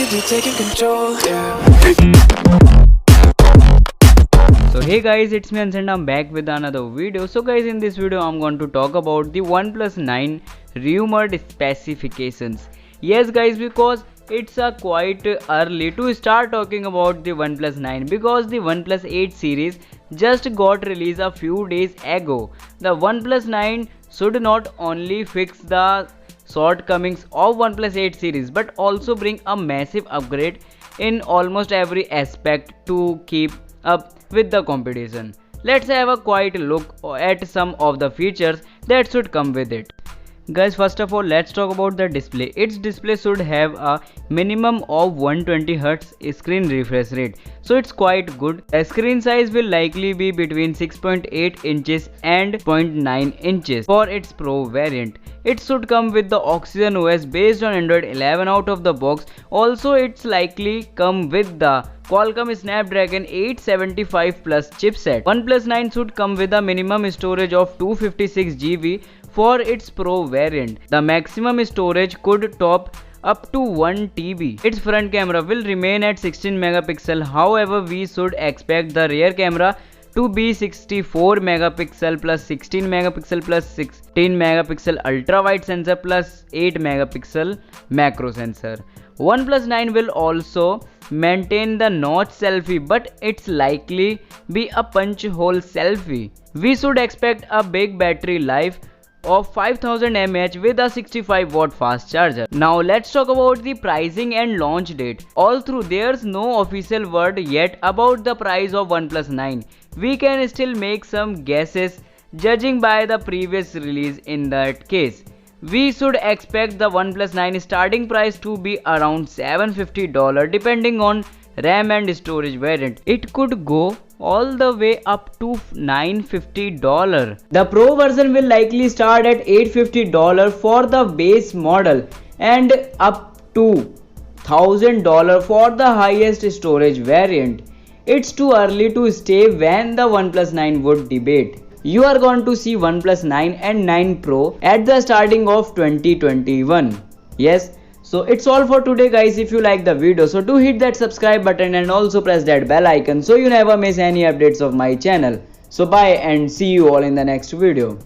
could be taking control, yeah. So hey guys, it's me and I'm back with another video. So guys, in this video I'm going to talk about the OnePlus 9 rumored specifications. Yes guys, because it's quite early to start talking about the OnePlus 9 because the OnePlus 8 series just got released a few days ago. The OnePlus 9 should not only fix the shortcomings of OnePlus 8 series but also bring a massive upgrade in almost every aspect to keep up with the competition. Let's have a quick look at some of the features that should come with it. Guys, first of all, let's talk about the display. Its display should have a minimum of 120Hz screen refresh rate, so it's quite good. The screen size will likely be between 6.8 inches and 0.9 inches for its Pro variant. It should come with the Oxygen OS based on Android 11 out of the box. Also, it's likely come with the Qualcomm Snapdragon 875 Plus chipset. OnePlus 9 should come with a minimum storage of 256GB for its Pro variant. The maximum storage could top up to 1 TB. Its front camera will remain at 16 megapixel. However, we should expect the rear camera to be 64 megapixel plus 16 megapixel plus 16 megapixel ultra wide sensor plus 8 megapixel macro sensor. OnePlus 9 will also maintain the notch selfie, but it's likely be a punch hole selfie. We should expect a big battery life of 5000 mAh with a 65 watt fast charger. Now let's talk about the pricing and launch date. Although there's no official word yet about the price of OnePlus 9, we can still make some guesses judging by the previous release. In that case, we should expect the OnePlus 9 starting price to be around $750 depending on RAM and storage variant. It could go all the way up to $950. The Pro version will likely start at $850 for the base model and up to $1000 for the highest storage variant. It's too early to say when the OnePlus 9 would debate. You are going to see OnePlus 9 and 9 Pro at the starting of 2021. Yes. So it's all for today guys. If you like the video, so do hit that subscribe button and also press that bell icon so you never miss any updates of my channel. So bye and see you all in the next video.